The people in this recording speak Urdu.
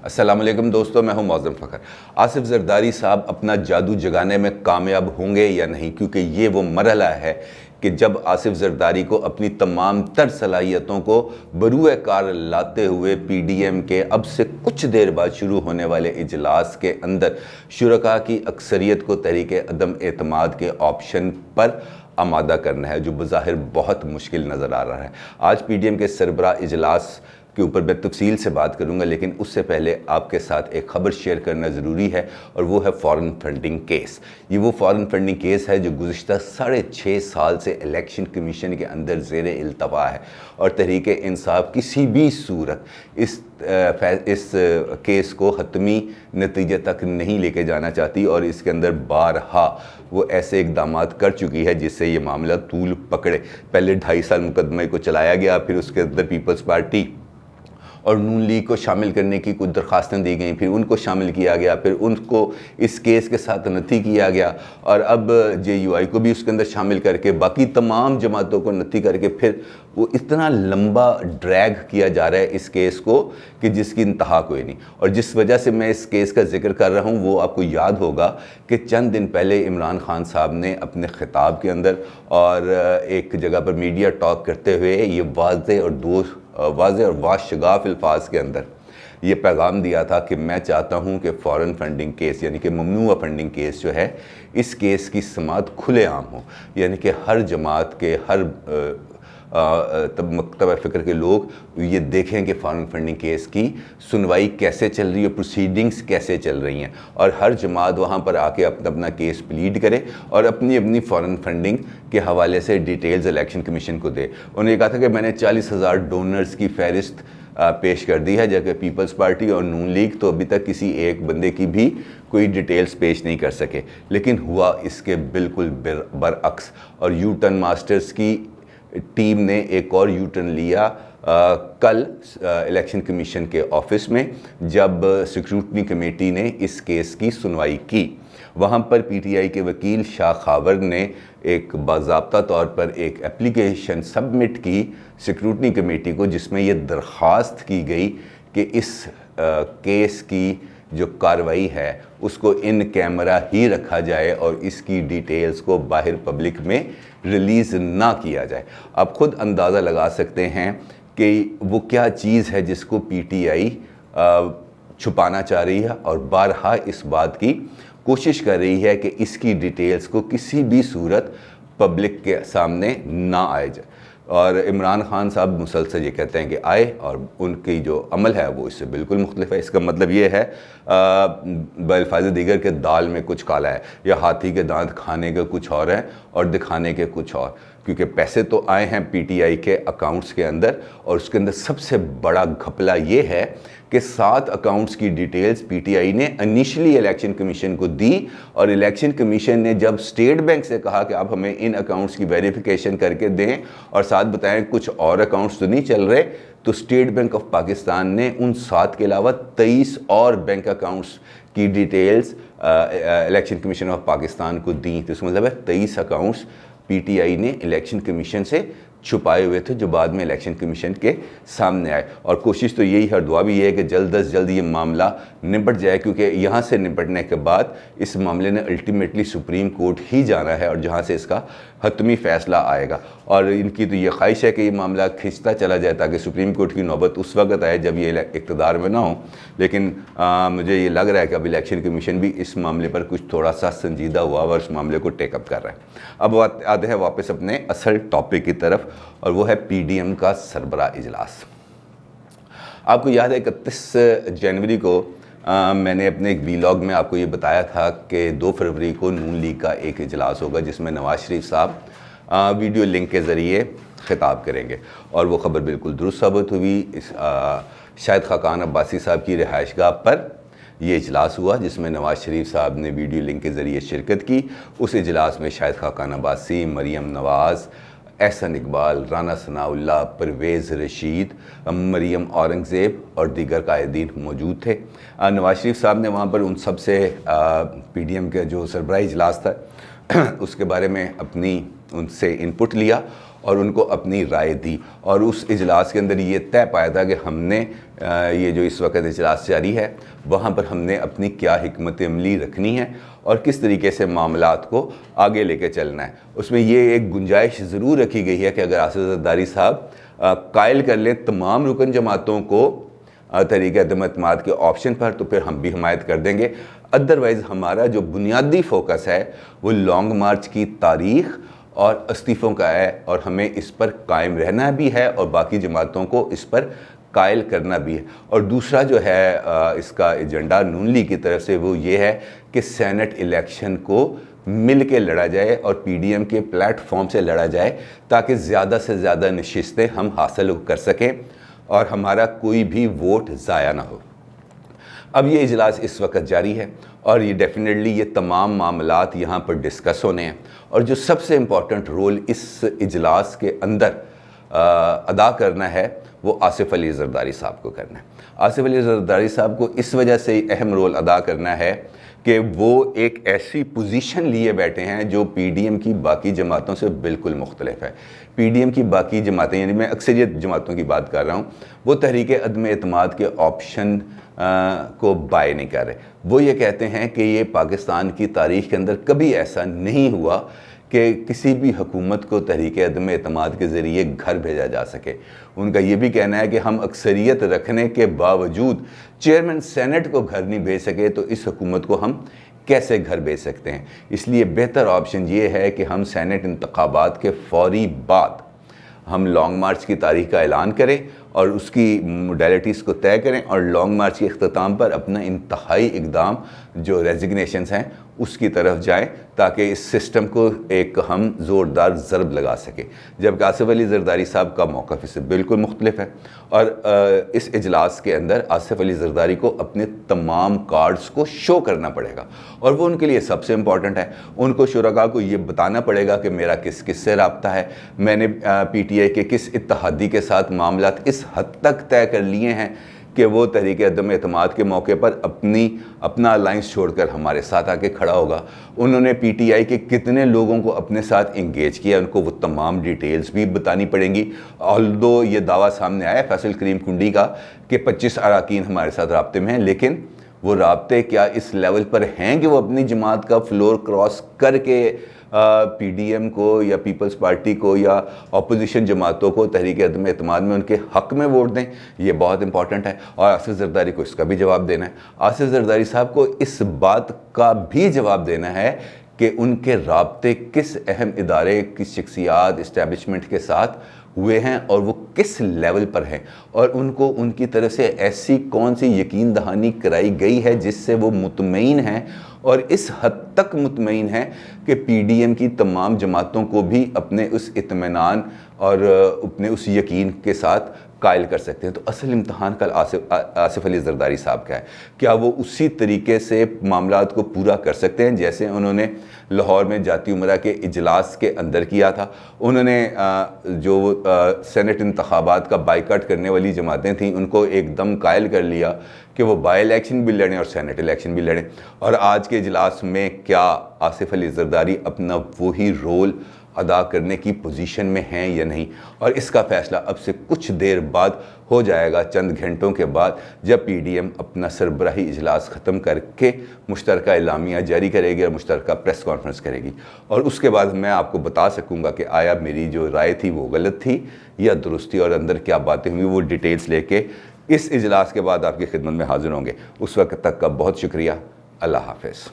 السلام علیکم دوستو، میں ہوں معظم فخر۔ آصف زرداری صاحب اپنا جادو جگانے میں کامیاب ہوں گے یا نہیں، کیونکہ یہ وہ مرحلہ ہے کہ جب آصف زرداری کو اپنی تمام تر صلاحیتوں کو بروئے کار لاتے ہوئے پی ڈی ایم کے اب سے کچھ دیر بعد شروع ہونے والے اجلاس کے اندر شرکاء کی اکثریت کو تحریک عدم اعتماد کے آپشن پر آمادہ کرنا ہے، جو بظاہر بہت مشکل نظر آ رہا ہے۔ آج پی ڈی ایم کے سربراہ اجلاس کے اوپر میں تفصیل سے بات کروں گا، لیکن اس سے پہلے آپ کے ساتھ ایک خبر شیئر کرنا ضروری ہے، اور وہ ہے فارن فنڈنگ کیس۔ یہ وہ فارن فنڈنگ کیس ہے جو گزشتہ 6.5 سال سے الیکشن کمیشن کے اندر زیر التوا ہے، اور تحریک انصاف کسی بھی صورت اس کیس کو حتمی نتیجے تک نہیں لے کے جانا چاہتی، اور اس کے اندر بارہا وہ ایسے اقدامات کر چکی ہے جس سے یہ معاملہ طول پکڑے۔ پہلے 2.5 سال مقدمے کو چلایا گیا، پھر اس کے اندر پیپلز پارٹی اور نون لیگ کو شامل کرنے کی کچھ درخواستیں دی گئیں، پھر ان کو شامل کیا گیا، پھر ان کو اس کیس کے ساتھ نتھی کیا گیا، اور اب جے یو آئی کو بھی اس کے اندر شامل کر کے باقی تمام جماعتوں کو نتھی کر کے پھر وہ اتنا لمبا ڈریگ کیا جا رہا ہے اس کیس کو کہ جس کی انتہا کوئی نہیں۔ اور جس وجہ سے میں اس کیس کا ذکر کر رہا ہوں وہ آپ کو یاد ہوگا کہ چند دن پہلے عمران خان صاحب نے اپنے خطاب کے اندر اور ایک جگہ پر میڈیا ٹاک کرتے ہوئے یہ واضح اور واشگاف الفاظ کے اندر یہ پیغام دیا تھا کہ میں چاہتا ہوں کہ فارن فنڈنگ کیس یعنی کہ ممنوعہ فنڈنگ کیس جو ہے، اس کیس کی سماعت کھلے عام ہو، یعنی کہ ہر جماعت کے ہر مکتبہ فکر کے لوگ یہ دیکھیں کہ فارن فنڈنگ کیس کی سنوائی کیسے چل رہی ہے، پروسیڈنگز کیسے چل رہی ہیں، اور ہر جماعت وہاں پر آ کے اپنا کیس پلیڈ کرے اور اپنی فارن فنڈنگ کے حوالے سے ڈیٹیلز الیکشن کمیشن کو دے۔ انہوں نے کہا تھا کہ میں نے 40,000 ڈونرز کی فہرست پیش کر دی ہے، جبکہ پیپلز پارٹی اور نون لیگ تو ابھی تک کسی ایک بندے کی بھی کوئی ڈیٹیلز پیش نہیں کر سکے، لیکن ہوا اس کے بالکل برعکس۔ اور یو ٹرن ماسٹرز کی ٹیم نے ایک اور یو ٹرن لیا کل الیکشن کمیشن کے آفس میں، جب سیکیورٹی کمیٹی نے اس کیس کی سنوائی کی۔ وہاں پر پی ٹی آئی کے وکیل شاہ خاور نے ایک باضابطہ طور پر ایک اپلیکیشن سبمٹ کی سیکیورٹی کمیٹی کو، جس میں یہ درخواست کی گئی کہ اس کیس کی جو کارروائی ہے اس کو ان کیمرہ ہی رکھا جائے اور اس کی ڈیٹیلز کو باہر پبلک میں ریلیز نہ کیا جائے۔ آپ خود اندازہ لگا سکتے ہیں کہ وہ کیا چیز ہے جس کو پی ٹی آئی چھپانا چاہ رہی ہے، اور بارہا اس بات کی کوشش کر رہی ہے کہ اس کی ڈیٹیلز کو کسی بھی صورت پبلک کے سامنے نہ آئے جائے۔ اور عمران خان صاحب مسلسل یہ کہتے ہیں کہ آئے، اور ان کی جو عمل ہے وہ اس سے بالکل مختلف ہے۔ اس کا مطلب یہ ہے بالفاظ دیگر کہ دال میں کچھ کالا ہے، یا ہاتھی کے دانت کھانے کے کچھ اور ہیں اور دکھانے کے کچھ اور، کیونکہ پیسے تو آئے ہیں پی ٹی آئی کے اکاؤنٹس کے اندر، اور اس کے اندر سب سے بڑا گھپلا یہ ہے کہ 7 اکاؤنٹس کی ڈیٹیلز پی ٹی آئی نے انیشلی الیکشن کمیشن کو دی، اور الیکشن کمیشن نے جب اسٹیٹ بینک سے کہا کہ آپ ہمیں ان اکاؤنٹس کی ویریفیکیشن کر کے دیں اور ساتھ بتائیں کچھ اور اکاؤنٹس تو نہیں چل رہے، تو اسٹیٹ بینک آف پاکستان نے ان 7 کے علاوہ 23 اور بینک اکاؤنٹس کی details election commission of Pakistan کو دیں۔ تو اس کا مطلب ہے 23 اکاؤنٹس پی ٹی آئی نے الیکشن کمیشن سے چھپائے ہوئے تھے، جو بعد میں الیکشن کمیشن کے سامنے آئے۔ اور کوشش تو یہی ہے، دعا بھی یہ ہے کہ جلد از جلد یہ معاملہ نپٹ جائے، کیونکہ یہاں سے نپٹنے کے بعد اس معاملے نے الٹیمیٹلی سپریم کورٹ ہی جانا ہے، اور جہاں سے اس کا حتمی فیصلہ آئے گا۔ اور ان کی تو یہ خواہش ہے کہ یہ معاملہ کھنچتا چلا جائے تاکہ سپریم کورٹ کی نوبت اس وقت آئے جب یہ اقتدار میں نہ ہو، لیکن مجھے یہ لگ رہا ہے کہ اب الیکشن کمیشن بھی اس معاملے پر کچھ تھوڑا سا سنجیدہ ہوا اور اس معاملے کو ٹیک اپ کر رہا ہے۔ اب آتے ہیں واپس اپنے اصل ٹاپک کی طرف، اور وہ ہے پی ڈی ایم کا سربراہ اجلاس۔ آپ کو یاد ہے 31 جنوری کو میں نے اپنے ایک ویلاگ میں آپ کو یہ بتایا تھا کہ 2 فروری کو نون لیگ کا ایک اجلاس ہوگا، جس میں نواز شریف صاحب ویڈیو لنک کے ذریعے خطاب کریں گے، اور وہ خبر بالکل درست ثابت ہوئی۔ شاہد خاقان عباسی صاحب کی رہائش گاہ پر یہ اجلاس ہوا، جس میں نواز شریف صاحب نے ویڈیو لنک کے ذریعے شرکت کی۔ اس اجلاس میں شاہد خاقان عباسی، مریم نواز، احسن اقبال، رانا ثناء اللہ، پرویز رشید، مریم اورنگزیب اور دیگر قائدین موجود تھے۔ نواز شریف صاحب نے وہاں پر ان سب سے پی ڈی ایم کے جو سربراہی اجلاس تھا اس کے بارے میں ان سے انپٹ لیا، اور ان کو اپنی رائے دی، اور اس اجلاس کے اندر یہ طے پایا تھا کہ ہم نے یہ جو اس وقت اجلاس جاری ہے وہاں پر ہم نے اپنی کیا حکمت عملی رکھنی ہے اور کس طریقے سے معاملات کو آگے لے کے چلنا ہے۔ اس میں یہ ایک گنجائش ضرور رکھی گئی ہے کہ اگر آصف زرداری صاحب قائل کر لیں تمام رکن جماعتوں کو تحریک عدم اعتماد کے آپشن پر تو پھر ہم بھی حمایت کر دیں گے، ادروائز ہمارا جو بنیادی فوکس ہے وہ لانگ مارچ کی تاریخ اور استعفوں کا ہے، اور ہمیں اس پر قائم رہنا بھی ہے اور باقی جماعتوں کو اس پر قائل کرنا بھی ہے۔ اور دوسرا جو ہے اس کا ایجنڈا نون لیگ کی طرف سے وہ یہ ہے کہ سینٹ الیکشن کو مل کے لڑا جائے اور پی ڈی ایم کے پلیٹ فارم سے لڑا جائے تاکہ زیادہ سے زیادہ نشستیں ہم حاصل کر سکیں اور ہمارا کوئی بھی ووٹ ضائع نہ ہو۔ اب یہ اجلاس اس وقت جاری ہے اور یہ ڈیفینیٹلی یہ تمام معاملات یہاں پر ڈسکس ہونے ہیں، اور جو سب سے امپورٹنٹ رول اس اجلاس کے اندر ادا کرنا ہے وہ آصف علی زرداری صاحب کو کرنا ہے۔ آصف علی زرداری صاحب کو اس وجہ سے اہم رول ادا کرنا ہے کہ وہ ایک ایسی پوزیشن لیے بیٹھے ہیں جو پی ڈی ایم کی باقی جماعتوں سے بالکل مختلف ہے۔ پی ڈی ایم کی باقی جماعتیں، یعنی میں اکثریت جماعتوں کی بات کر رہا ہوں، وہ تحریک عدم اعتماد کے آپشن کو بائی نہیں کر رہے۔ وہ یہ کہتے ہیں کہ یہ پاکستان کی تاریخ کے اندر کبھی ایسا نہیں ہوا کہ کسی بھی حکومت کو تحریک عدم اعتماد کے ذریعے گھر بھیجا جا سکے۔ ان کا یہ بھی کہنا ہے کہ ہم اکثریت رکھنے کے باوجود چیئرمین سینٹ کو گھر نہیں بھیج سکے تو اس حکومت کو ہم کیسے گھر بھیج سکتے ہیں۔ اس لیے بہتر آپشن یہ ہے کہ ہم سینٹ انتخابات کے فوری بعد ہم لانگ مارچ کی تاریخ کا اعلان کریں اور اس کی موڈیلٹیز کو طے کریں اور لانگ مارچ کے اختتام پر اپنا انتہائی اقدام جو ریزگنیشنز ہیں اس کی طرف جائیں تاکہ اس سسٹم کو ایک ہم زوردار ضرب لگا سکیں۔ جبکہ آصف علی زرداری صاحب کا موقف اس سے بالکل مختلف ہے، اور اس اجلاس کے اندر آصف علی زرداری کو اپنے تمام کارڈز کو شو کرنا پڑے گا، اور وہ ان کے لیے سب سے امپورٹنٹ ہے۔ ان کو شرکاء کو یہ بتانا پڑے گا کہ میرا کس کس سے رابطہ ہے، میں نے پی ٹی آئی کے کس اتحادی کے ساتھ معاملات اس حد تک طے کر لیے ہیں کہ وہ تحریک عدم اعتماد کے موقع پر اپنا الائنس چھوڑ کر ہمارے ساتھ آ کے کھڑا ہوگا۔ انہوں نے پی ٹی آئی کے کتنے لوگوں کو اپنے ساتھ انگیج کیا، ان کو وہ تمام ڈیٹیلز بھی بتانی پڑیں گی۔ آلدو یہ دعویٰ سامنے آیا فیصل کریم کنڈی کا کہ 25 اراکین ہمارے ساتھ رابطے میں ہیں، لیکن وہ رابطے کیا اس لیول پر ہیں کہ وہ اپنی جماعت کا فلور کراس کر کے پی ڈی ایم کو یا پیپلز پارٹی کو یا اپوزیشن جماعتوں کو تحریک عدم اعتماد میں ان کے حق میں ووٹ دیں؟ یہ بہت امپورٹنٹ ہے، اور آصف زرداری کو اس کا بھی جواب دینا ہے۔ آصف زرداری صاحب کو اس بات کا بھی جواب دینا ہے کہ ان کے رابطے کس اہم ادارے، کس شخصیات، اسٹیبلشمنٹ کے ساتھ ہوئے ہیں اور وہ کس لیول پر ہیں، اور ان کو ان کی طرف سے ایسی کون سی یقین دہانی کرائی گئی ہے جس سے وہ مطمئن ہیں، اور اس حد تک مطمئن ہیں کہ پی ڈی ایم کی تمام جماعتوں کو بھی اپنے اس اطمینان اور اپنے اس یقین کے ساتھ قائل کر سکتے ہیں۔ تو اصل امتحان کل آصف علی زرداری صاحب کا ہے، کیا وہ اسی طریقے سے معاملات کو پورا کر سکتے ہیں جیسے انہوں نے لاہور میں جاتی عمرہ کے اجلاس کے اندر کیا تھا۔ انہوں نے جو سینٹ انتخابات کا بائیکاٹ کرنے والی جماعتیں تھیں ان کو ایک دم قائل کر لیا کہ وہ بائی الیکشن بھی لڑیں اور سینٹ الیکشن بھی لڑیں، اور آج کے اجلاس میں کیا آصف علی زرداری اپنا وہی رول ادا کرنے کی پوزیشن میں ہیں یا نہیں؟ اور اس کا فیصلہ اب سے کچھ دیر بعد ہو جائے گا، چند گھنٹوں کے بعد، جب پی ڈی ایم اپنا سربراہی اجلاس ختم کر کے مشترکہ اعلامیہ جاری کرے گی اور مشترکہ پریس کانفرنس کرے گی، اور اس کے بعد میں آپ کو بتا سکوں گا کہ آیا میری جو رائے تھی وہ غلط تھی یا درست تھی، اور اندر کیا باتیں ہوئی وہ ڈیٹیلز لے کے اس اجلاس کے بعد آپ کی خدمت میں حاضر ہوں گے۔ اس وقت تک کا بہت شکریہ، اللہ حافظ۔